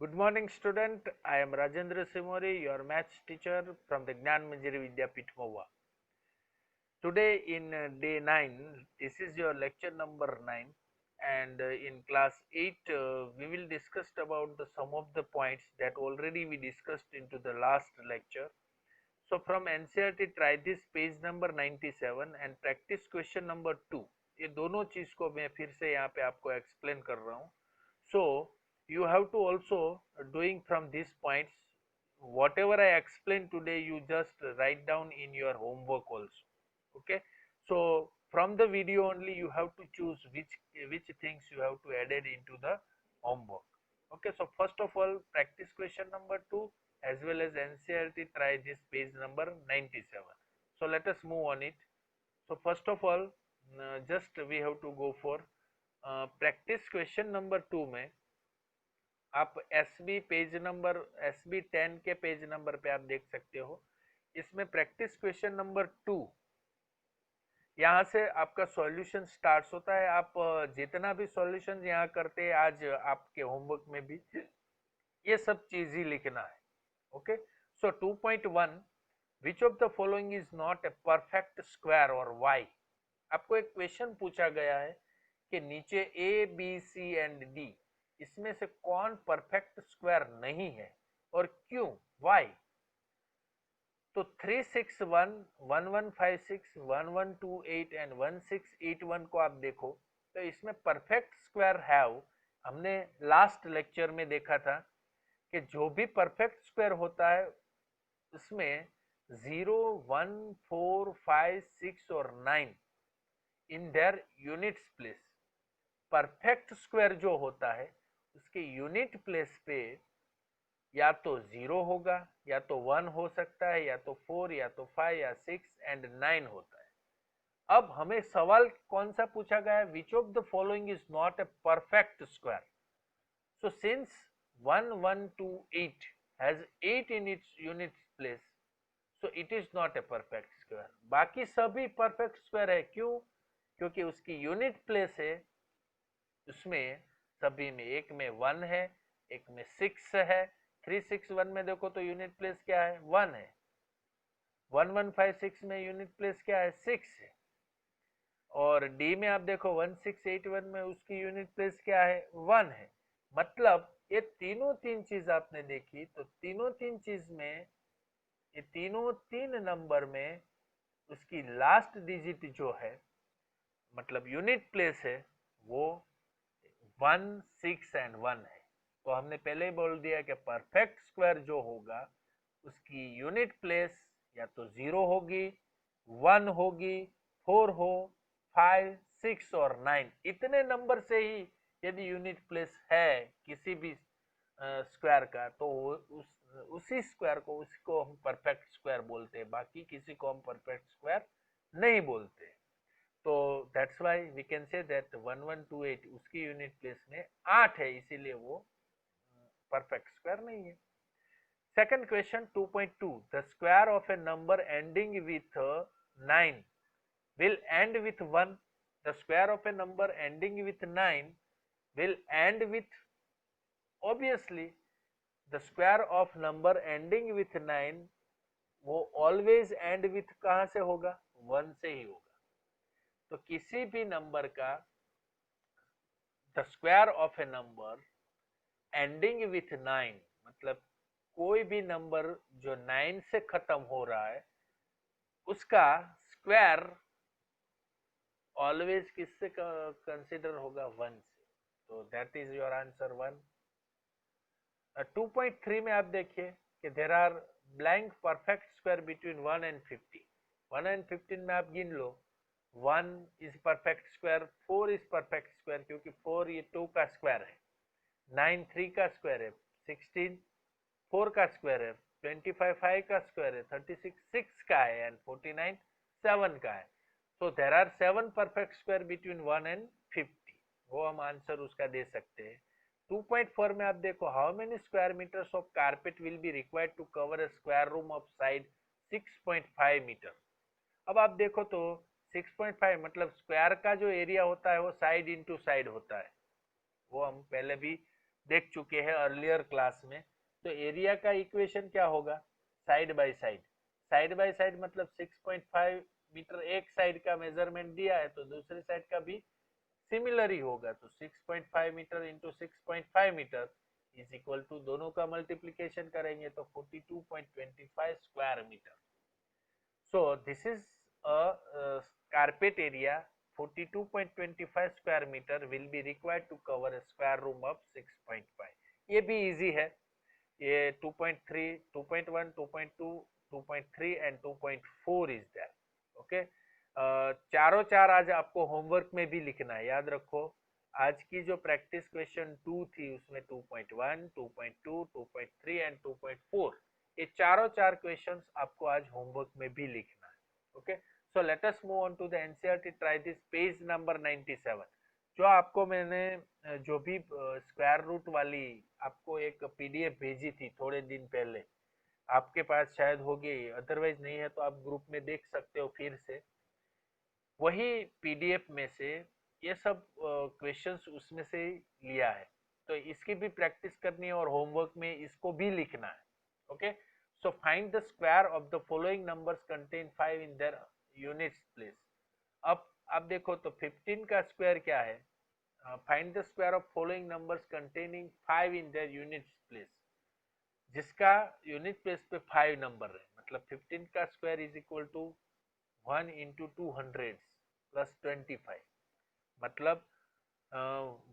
Good morning, student. I am Rajendra Simori, your maths teacher from the Gnan Manjari Vidyapeeth Mova. Today in day 9, this is your lecture number 9, and in class 8 we will discuss about the some of the points that already we discussed into the last lecture. So from NCERT try this page number 97 and practice question number 2. ये दोनों चीज को मैं फिर से यहाँ पे आपको एक्सप्लेन कर रहा हूँ. So you have to also doing from these points whatever I explained today, you just write down in your homework also. Okay, so from the video only you have to choose which things you have to add it into the homework. Okay, so first of all practice question number 2 as well as NCERT try this page number 97. So let us move on it. So first of all just we have to go for practice question number 2 में आप SB page number SB 10 के page number पे आप देख सकते हो. इसमें practice question number 2, यहाँ से आपका सॉल्यूशन स्टार्ट होता है. आप जितना भी सॉल्यूशन यहाँ करते हैं आज आपके होमवर्क में भी ये सब चीज ही लिखना है. Okay, so 2.1 which of the following is not a perfect square और वाई. आपको एक क्वेश्चन पूछा गया है कि नीचे A B C and D इसमें से कौन परफेक्ट स्क्वायर नहीं है और क्यों, वाई. तो 361, 1156, 1128 एंड 1681 को आप देखो तो इसमें परफेक्ट स्क्वायर हैव हमने लास्ट लेक्चर में देखा था कि जो भी परफेक्ट स्क्वायर होता है उसमें 0, 1, 4, 5, 6 और 9 इन their units place. Perfect square जो होता है उसके यूनिट प्लेस पे या तो 0 होगा या तो 1 हो सकता है या तो 4 या तो 5 या 6 एंड 9 होता है. अब हमें सवाल कौन सा पूछा गया है, विच of the following is not a perfect square. So since 1128 has 8 in its unit place, so it is not a perfect square. बाकी सभी परफेक्ट स्क्वायर है. क्यों? क्योंकि उसकी यूनिट प्लेस है, उसमें सभी में एक में 1 है, एक में 6 है. 361 में देखो तो यूनिट प्लेस क्या है, 1 है. 1156 में यूनिट प्लेस क्या है, 6 है. और डी में आप देखो 1681 में उसकी यूनिट प्लेस क्या है, 1 है. मतलब ये तीनों तीन चीज आपने देखी तो तीनों तीन चीज में ये तीनों तीन नंबर में उसकी लास्ट डिजिट जो है मतलब यूनिट प्लेस है वो 1, 6 एंड 1 है. तो हमने पहले ही बोल दिया कि परफेक्ट स्क्वायर जो होगा उसकी यूनिट प्लेस या तो 0 होगी, 1 होगी, 4 हो, 5, 6 और 9 इतने नंबर से ही यदि यूनिट प्लेस है किसी भी स्क्वायर का तो उसी स्क्वायर को उसको हम परफेक्ट स्क्वायर बोलते हैं. बाकी किसी को हम परफेक्ट स्क्वायर नहीं बोलते. तो that's why we can say that 1128 उसकी यूनिट प्लेस में 8 है, इसीलिए वो परफेक्ट स्क्वायर नहीं है. Second question 2.2 the square of a number ending with 9 will end with 1. The square of a number ending with 9 will end with, obviously the square of number ending with 9 वो always end with कहाँ से होगा, 1 से ही होगा. तो किसी भी number का the square of a number ending with 9 मतलब कोई भी नंबर जो 9 से खत्म हो रहा है उसका स्क्वायर ऑलवेज किससे कंसिडर होगा, 1 से. तो दैट इज योर आंसर 1. 2.3 में आप देखिए कि there are blank perfect square between 1 and 50. 1 and 15 में आप गिन लो. 1 is perfect square, 4 is perfect square क्योंकि 4 ये 2 का स्क्वायर है, 9 3 का स्क्वायर है, 16 4 का स्क्वायर है, 25 5 का स्क्वायर है, 36 6 का है एंड 49 7 का है. So there are 7 perfect square between 1 and 50. वो हम आंसर उसका दे सकते हैं. 2.4 में आप देखो how many square metres of carpet will be required to cover a square room of side 6.5 metre. अब आप देखो तो 6.5 मतलब स्क्वायर का जो एरिया होता है वो साइड इनटू साइड होता है, वो हम पहले भी देख चुके हैं अर्लियर क्लास में। तो एरिया का इक्वेशन क्या होगा, side by side. Side by side मतलब 6.5 मीटर एक साइड का मेजरमेंट दिया है तो दूसरी साइड का भी सिमिलर ही होगा। तो 6.5 metre into 6.5 metre is equal to, दोनों का मल्टीप्लीकेशन करेंगे तो 42.25 square metre. So this is a carpet area 42.25 square meter will be required to cover a square room of 6.5। ये भी इजी है, ये 2.3, 2.1, 2.2, 2.3 एंड 2.4 इज दैट। ओके, चारों चार आज आपको होमवर्क में भी लिखना है, याद रखो। आज की जो प्रैक्टिस क्वेश्चन 2 थी उसमें 2.1, 2.2, 2.3 एंड 2.4, ये चारों चार क्वेश्चंस आपको आज होमवर्क में भी लिखना है। Okay, so let us move on to the NCERT, try this page number 97। जो आपको मैंने जो भी स्क्वायर रूट वाली आपको एक पीडीएफ भेजी थी थोड़े दिन पहले, आपके पास शायद होगी, अदरवाइज नहीं है तो आप ग्रुप में देख सकते हो फिर से। वही पीडीएफ में से ये सब क्वेश्चंस उसमें से लिया है, तो इसकी भी प्रैक्टिस करनी है और होमवर्क में इसको भी लिखना है। Okay, so find the square of the following numbers contain 5 in their units place. अब आप देखो तो 15 का स्क्वायर क्या है, find the square of following numbers containing 5 in their units place, जिसका यूनिट प्लेस पे 5 नंबर है। मतलब 15 का square is equal to 1 into 200 plus 25। मतलब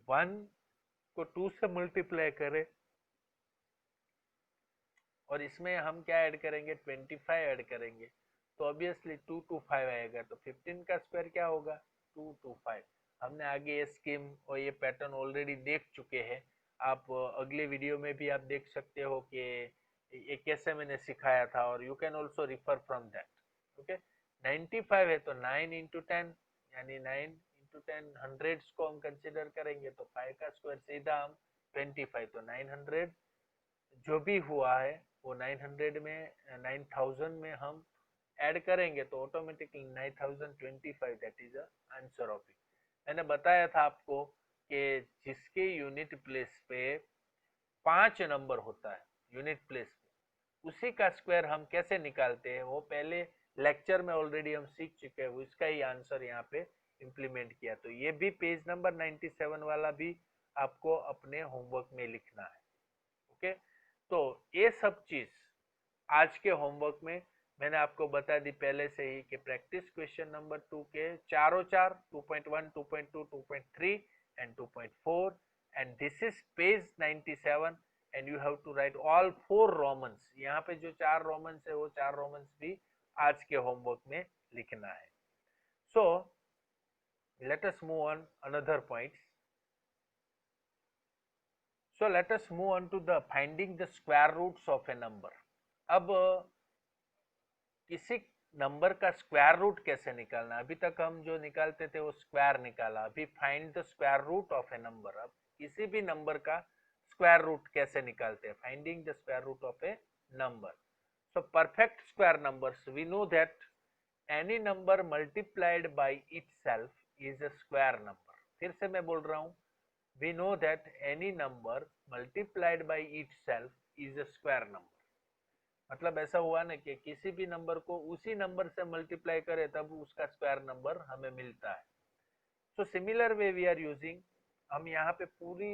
1 को 2 से मल्टीप्लाई करें और इसमें हम क्या ऐड करेंगे, 25 ऐड करेंगे, तो ऑब्वियसली 225 आएगा। तो 15 का स्क्वायर क्या होगा, 225। हमने आगे ये स्कीम और ये पैटर्न ऑलरेडी देख चुके हैं, आप अगले वीडियो में भी आप देख सकते हो कि ये कैसे मैंने सिखाया था, और you can also refer from that. Okay, 95 है तो 9 इंटू 10 यानी 9 इंटू 10 हंड्रेड्स को हम कंसिडर करेंगे, तो 5 का स्क्वायर सीधा हम 25, तो 900 जो भी हुआ है वो 900 में 9000 में हम ऐड करेंगे तो automatically 9025, that is the answer of it. मैंने बताया था आपको कि जिसके यूनिट प्लेस पे 5 नंबर होता है यूनिट प्लेस पे, उसी का स्क्वायर हम कैसे निकालते हैं वो पहले लेक्चर में ऑलरेडी हम सीख चुके हैं, उसका ही आंसर यहाँ पे इम्प्लीमेंट किया। तो ये भी पेज नंबर 97 वाला भी आपको अपने होमवर्क में लिखना है। ओके, तो ये सब चीज आज के होमवर्क में मैंने आपको बता दी पहले से ही कि प्रैक्टिस क्वेश्चन नंबर 2 के चारों चार 2.1, 2.2, 2.3 and 2.4, and this is page 97 and you have to write all 4 Romans. यहाँ पे जो 4 रोमन्स है वो 4 रोमन्स भी आज के होमवर्क में लिखना है। सो let us move on another points. So let us move on to the finding the square roots of a number। अब किसी नंबर का स्क्वायर रूट कैसे निकालना, अभी तक हम जो निकालते थे वो स्क्वायर निकाला, अभी find the square root of a number. अब किसी भी नंबर का स्क्वायर रूट कैसे निकालते हैं, finding the square root of a number. So perfect square numbers, we know that any number multiplied by itself is a square number. फिर से मैं बोल रहा हूँ, we know that any number multiplied by itself is a square number। मतलब ऐसा हुआ ना कि किसी भी नंबर को उसी नंबर से मल्टीप्लाई करें तब उसका स्क्वायर नंबर हमें मिलता है। So similar way we are using, हम यहाँ पे पूरी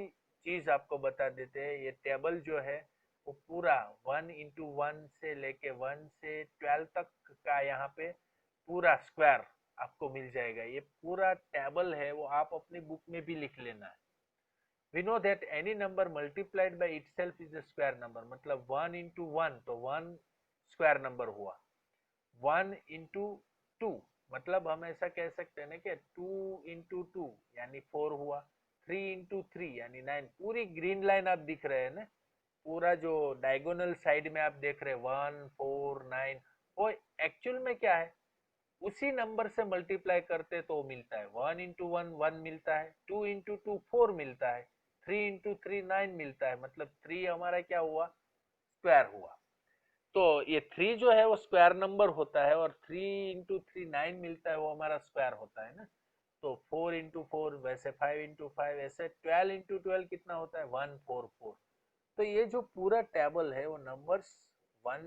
चीज आपको बता देते हैं। ये टेबल जो है वो पूरा 1 इंटू 1 से लेके 1 से 12 तक का यहाँ पे पूरा स्क्वायर आपको मिल जाएगा। ये पूरा टेबल है वो आप अपनी बुक में भी लिख लेना है। We know that any number multiplied by itself is a square number। मतलब 1 into 1 तो 1 स्क्वायर नंबर हुआ, 1 into 2 मतलब हम ऐसा कह सकते हैं ना कि 2 into 2 यानी 4 हुआ, 3 into 3 यानी 9। पूरी ग्रीन लाइन आप दिख रहे हैं ना, पूरा जो डायगोनल साइड में आप देख रहे हैं 1, 4, 9, वो एक्चुअल में क्या है, उसी नंबर से मल्टीप्लाई करते तो मिलता है। 1 इंटू 1 1 मिलता है, 2 इंटू 2 4 मिलता है, 3 इंटू 3 9 मिलता है। मतलब 3 हमारा क्या हुआ, स्क्वायर हुआ। तो ये 3 जो है वो स्क्वायर नंबर होता है, और 3 इंटू 3 9 मिलता है वो हमारा स्क्वायर होता है ना। तो 4 इंटू 4, वैसे 5 इंटू 5, ऐसे 12 इंटू 12 कितना होता है 144। तो ये जो पूरा टेबल है वो numbers 1,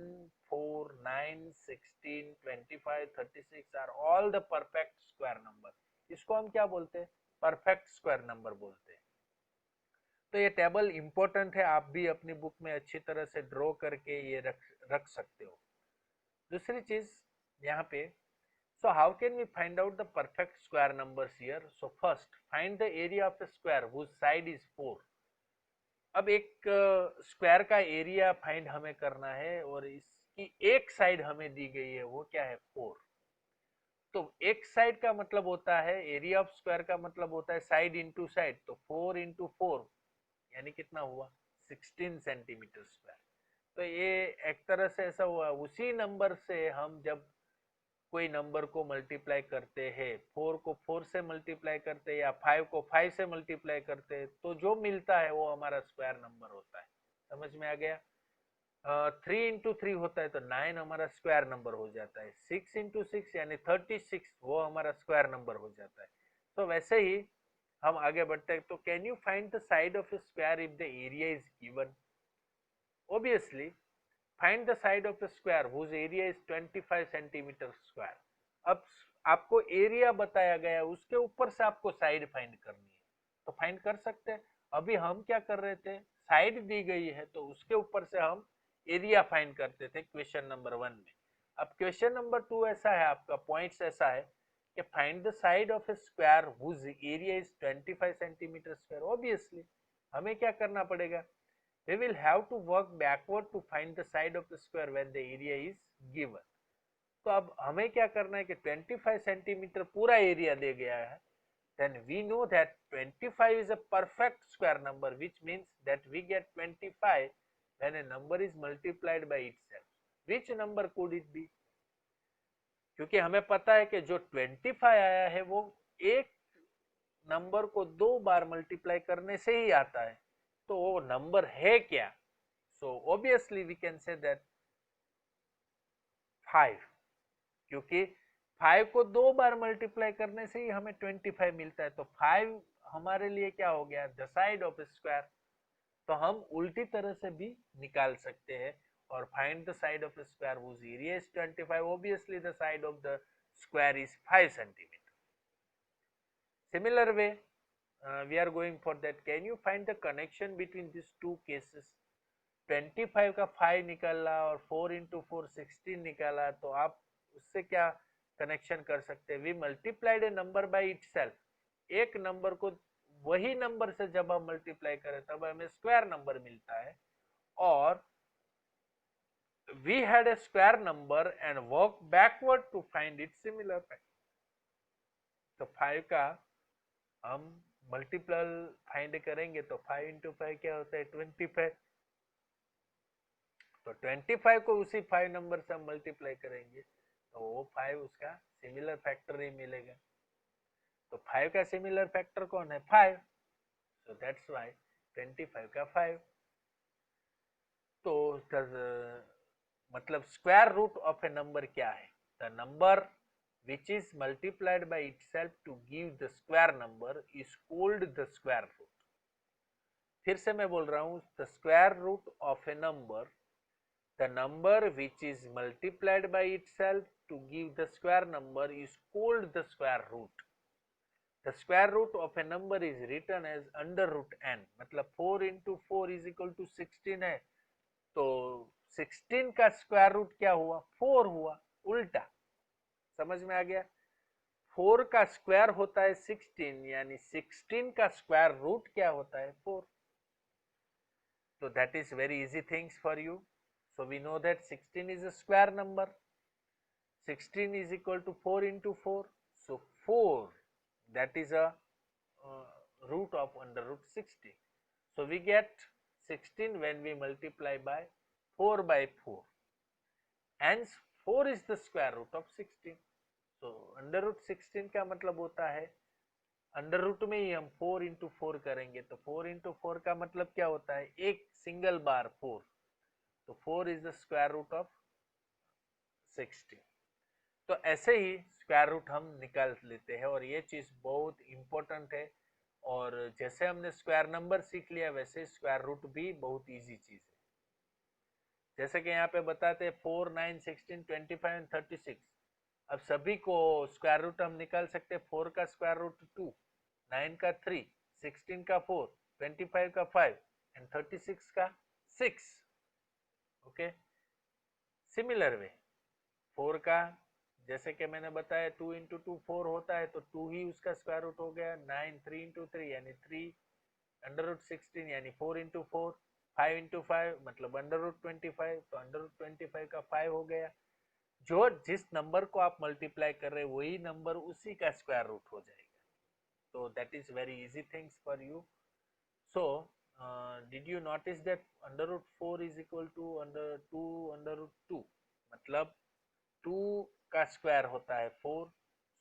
4, 9, 16, 25, 36 are all the perfect square number. इसको हम क्या बोलते हैं, परफेक्ट स्क्वायर नंबर बोलते हैं। तो ये टेबल इंपॉर्टेंट है, आप भी अपनी बुक में अच्छी तरह से ड्रॉ करके ये रख सकते हो। दूसरी चीज यहाँ पे, so how can we find out the perfect square numbers here? So first find the area of a square whose side is 4। अब एक स्क्वायर का एरिया फाइंड हमें करना है और इसकी एक साइड हमें दी गई है, वो क्या है 4। तो एक साइड का मतलब होता है, एरिया ऑफ स्क्वायर का मतलब होता है साइड इंटू साइड। तो 4 इंटू 4 यानी कितना हुआ 16 सेंटीमीटर स्क्वायर। तो ये एक तरह से ऐसा हुआ, उसी नंबर से हम जब कोई नंबर को मल्टीप्लाई करते हैं, 4 को 4 से मल्टीप्लाई करते हैं या 5 को 5 से मल्टीप्लाई करते हैं, तो जो मिलता है वो हमारा स्क्वायर नंबर होता है। समझ में आ गया। 3 इंटू 3 होता है तो 9 हमारा स्क्वायर नंबर हो जाता है। 6 इंटू 6 यानी 36, वो हमारा स्क्वायर नंबर हो जाता है। तो वैसे ही हम आगे बढ़ते हैं। तो can you find the side of a square if the area is given? Obviously find the side of a square whose area is 25 centimetre square. अब आपको एरिया बताया गया है, उसके ऊपर से आपको साइड फाइंड करनी है, तो फाइंड कर सकते हैं। अभी हम क्या कर रहे थे, साइड दी गई है तो उसके ऊपर से हम एरिया फाइंड करते थे क्वेश्चन नंबर 1 में। अब क्वेश्चन नंबर 2 ऐसा है, आपका पॉइंट्स ऐसा है कि find the side of a square whose area is 25 centimetre square. Obviously हमें क्या करना पड़ेगा, we will have to work backward to find the side of the square when the area is given। तो अब हमें क्या करना है कि 25 सेंटीमीटर पूरा एरिया दे गया है, then we know that 25 is a perfect square number, which means that we get 25 when a number is multiplied by itself। which number could it be? क्योंकि हमें पता है कि जो 25 आया है वो एक नंबर को 2 बार मल्टीप्लाई करने से ही आता है, तो वो नंबर है क्या? So obviously we can say that 5, क्योंकि 5 को 2 बार मल्टीप्लाई करने से ही हमें 25 मिलता है। तो 5 हमारे लिए क्या हो गया, द साइड ऑफ स्क्वायर। तो हम उल्टी तरह से भी निकाल सकते हैं और find the side of square whose area is 25। Obviously the side of the square is 5 centimetre. Similar way, we are going for that. Can you find the connection between these two cases? 25 का 5 निकाला और 4 into 4 16 निकाला, तो आप उससे क्या connection कर सकते हैं? We multiplied a number by itself. एक नंबर को वही नंबर से जब हम मल्टीप्लाई करें तब हमें स्क्वायर नंबर मिलता है, और we had a square number and work backward to find it similar. तो 5 का हम मल्टीपल फाइंड करेंगे तो 5 इंटू 5 क्या होता है 25। तो 25 को उसी 5 नंबर से हम मल्टीप्लाई करेंगे तो वो 5 उसका सिमिलर फैक्टर ही मिलेगा। तो 5 का सिमिलर फैक्टर कौन है 5, सो दैट्स व्हाई 25 का 5। तो मतलब square root of a number क्या है, the number which is multiplied by itself to give the square number is called the square root। फिर से मैं बोल रहा हूं, the square root of a number, the number which is multiplied by itself to give the square number is called the square root। the square root of a number is written as under root n, मतलब 4 into 4 is equal to 16 है, तो 16 का square root क्या हुआ 4 हुआ, उल्टा। समझ में आ गया। 4 का स्क्वायर होता है 16, यानी 16 का स्क्वायर रूट क्या होता है 4। तो that is very easy things for you. So we know that 16 is a square number, 16 is equal to 4 into 4, so 4 that is a root of under root 16। so we get 16 when we multiply by 4 by 4, and 4 is the square root of 16। तो under root 16 का मतलब होता है, under root में ही हम 4 into 4 करेंगे तो 4 into 4 का मतलब क्या होता है एक सिंगल बार 4, तो 4 is the square root of 16। तो ऐसे ही स्क्वायर रूट हम निकाल लेते हैं, और ये चीज बहुत इंपॉर्टेंट है। और जैसे हमने स्क्वायर नंबर सीख लिया वैसे स्क्वायर रूट भी बहुत इजी चीज है। जैसे कि यहाँ पे बताते हैं 4, 9, 16, 25 एंड 36। अब सभी को स्क्वायर रूट हम निकाल सकते हैं। 4 का स्क्वायर रूट 2, 9 का 3, 16 का 4, 25 का 5 एंड 36 का 6। ओके, सिमिलर वे 4 का, जैसे कि मैंने बताया 2 इंटू 2 4 होता है, तो 2 ही उसका स्क्वायर रूट हो गया। 9 3 इंटू 3 यानी 3, अंडर रूट 16 यानी 4 इंटू 4, 5 इंटू 5 मतलब अंडर रूट 25, तो अंडर रूट 25 का 5 हो गया। जो जिस नंबर को आप मल्टीप्लाई कर रहे हैं वही नंबर उसी का स्क्वायर रूट हो जाएगा। तो that is very easy things for you. So did you notice that under root 4 is equal to under 2 under root 2, मतलब 2 का स्क्वायर होता है 4।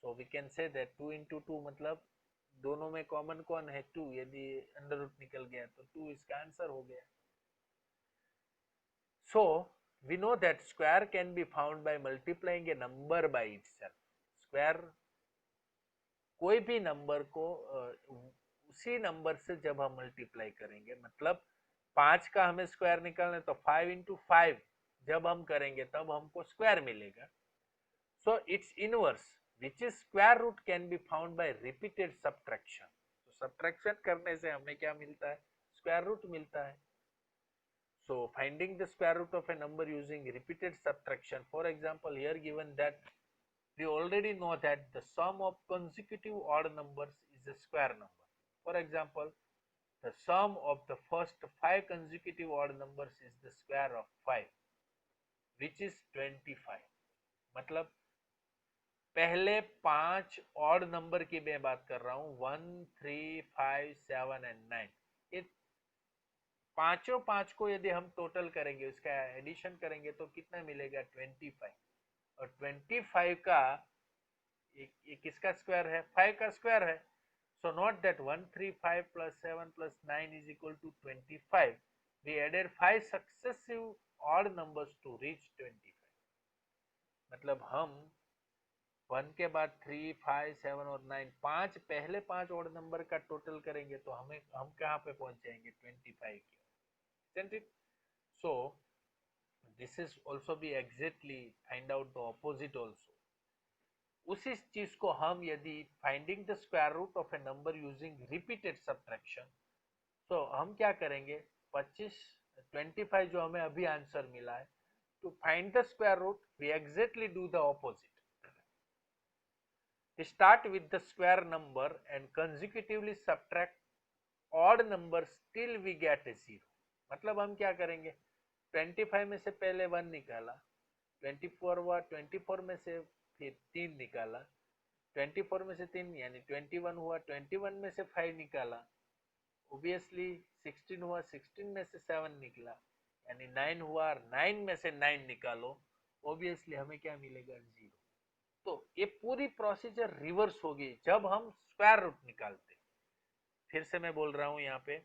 So we can say that 2 into 2 मतलब दोनों में कॉमन कौन है 2, यदि अंडर रूट निकल गया तो 2 इसका आंसर हो गया। So we know that square can be found by multiplying a number by itself. Square कोई भी नंबर को उसी नंबर से जब हम मल्टीप्लाई करेंगे, मतलब 5 का हमें स्क्वायर निकालना है तो 5 इंटू 5 जब हम करेंगे तब हमको स्क्वायर मिलेगा। So its inverse, which is square root, can be found by repeated subtraction. तो subtraction करने से हमें क्या मिलता है? Square root मिलता है। So finding the square root of a number using repeated subtraction. For example, here given that we already know that the sum of consecutive odd numbers is a square number. For example, the sum of the first 5 consecutive odd numbers is the square of 5, which is 25. मतलब पहले 5 odd number की मैं बात कर रहा हूं, 1, 3, 5, 7 and 9। ये पांचों 5 को यदि हम टोटल करेंगे, उसका एडिशन करेंगे तो कितना मिलेगा 25। और 25 का ये किसका स्क्वायर है? 5 का स्क्वायर है। So note that 1, 3, 5 plus 7 plus 9 is equal to 25। We added 5 successive odd numbers to reach 25। मतलब हम 1 के बाद 3, 5, 7 और 9, पहले 5 ऑड नंबर का टोटल करेंगे तो हम कहाँ पे पहुंच जाएंगे 25 की। So this is also be exactly find out the opposite also. उसी चीज को हम यदि finding the square root of a number using repeated subtraction, तो हम क्या करेंगे 25 जो हमें अभी आंसर मिला है, to find the square root we exactly do the opposite. Start with the square number and consecutively subtract odd numbers till we get a 0। मतलब हम क्या करेंगे 25 में से पहले 1 निकाला, 24 हुआ, 24 में से फिर 3 निकाला, 24 में से 3 यानी 21 हुआ, 21 में से 5 निकाला, ऑब्वियसली 16 हुआ, 16 में से 7 निकला यानी 9 हुआ, 9 में से 9 निकालो, ऑब्वियसली हमें क्या मिलेगा 0। तो ये पूरी प्रोसीजर रिवर्स होगी जब हम स्क्वायर रूट निकालते। फिर से मैं बोल रहा हूं यहाँ पे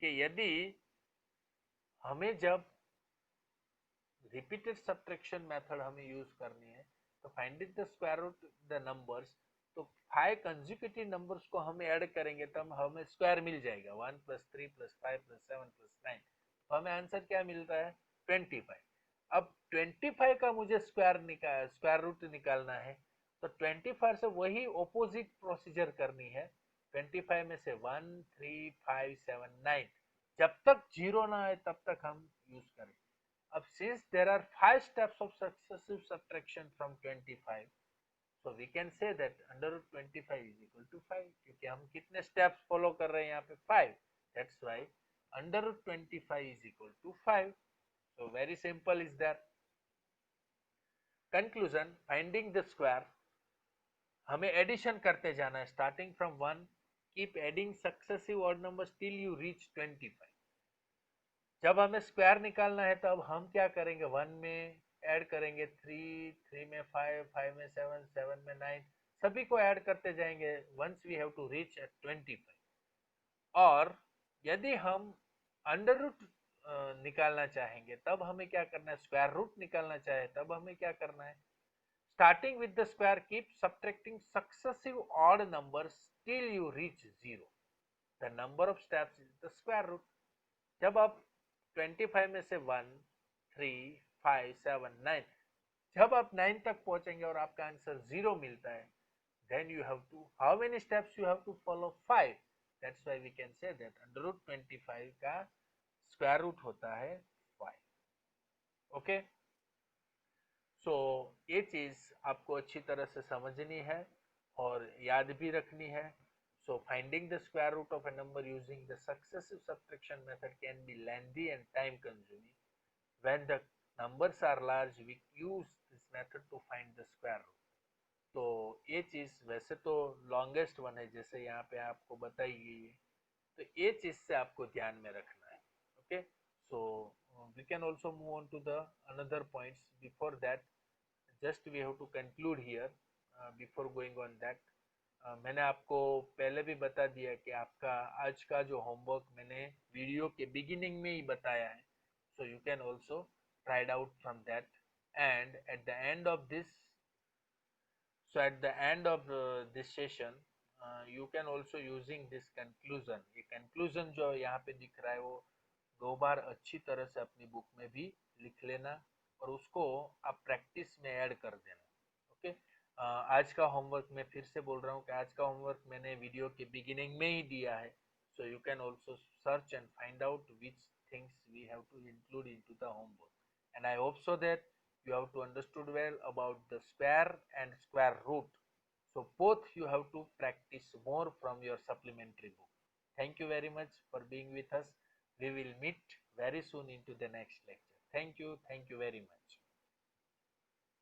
कि यदि हमें जब रिपीटेड सब्ट्रैक्शन मेथड हमें यूज करनी है तो finding the square root the numbers, तो 5 कंसेक्यूटिव नंबर्स को हम ऐड करेंगे तब हमें स्क्वायर मिल जाएगा 1 प्लस 3 प्लस 5 प्लस 7 प्लस 9। तो हमें आंसर क्या मिलता है 25। अब 25 का मुझे स्क्वायर रूट निकालना है, तो 25 से वही ऑपोजिट प्रोसीजर करनी है। 25 में से 1, 3, 5, 7, 9 जब तक 0 ना आए तब तक हम यूज करें। अब since there are 5 steps of successive subtraction from 25, so we can say that under root 25 is equal to 5, क्योंकि हम कितने steps follow कर रहे हैं यहाँ पे 5, that's why under root 25 is equal to 5। so very simple is that। conclusion, finding the square, हमें addition करते जाना है starting from 1, keep adding successive odd numbers till you reach 25। जब हमें स्क्वायर निकालना है तब हम क्या करेंगे 1 में ऐड करेंगे 3, 3 में 5, 5 में 7, 7 में 9, सभी को ऐड करते जाएंगे once we have to reach at 25। और यदि हम अंडर रूट निकालना चाहेंगे तब हमें क्या करना है, स्क्वायर रूट निकालना चाहे तब हमें क्या करना है, Starting with the square, keep subtracting successive odd numbers till you reach 0. The number of steps is the square root. जब आप 25 में से 1, 3, 5, 7, 9, जब आप 9 तक पहुंचेंगे और आपका आंसर 0 मिलता है, then you have to, how many steps you have to follow? 5. That's why we can say that under root 25 का square root होता है 5. Okay? सो ये चीज आपको अच्छी तरह से समझनी है और याद भी रखनी है. So finding the square root of a number using the successive subtraction method can be lengthy and time consuming. When the numbers are large we use this method to find the square root. तो ये चीज वैसे तो longest one है, जैसे यहाँ पे आपको बताई गई है, तो ये चीज से आपको ध्यान में रखना है. Okay, so we can also move on to the another points. Before that, just we have to conclude here. Before going on that, मैंने आपको पहले भी बता दिया कि आपका आज का जो होमवर्क मैंने वीडियो के बिगिनिंग में ही बताया है, so you can also try it out from that. And at the end of this, so at the end of this session, you can also using this conclusion. ये conclusion जो यहाँ पे दिख रहा है वो 2 बार अच्छी तरह से अपनी बुक में भी लिख लेना और उसको आप प्रैक्टिस में ऐड कर देना. ओके, आज का होमवर्क मैं फिर से बोल रहा हूँ कि आज का होमवर्क मैंने वीडियो के बिगिनिंग में ही दिया है. So you can also search and find out which things we have to include into the homework. And I hope so that you have to understood well about the square and square root. So both you have to practice more from your supplementary book. Thank you very much for being with us. We will meet very soon into the next lecture. Thank you very much.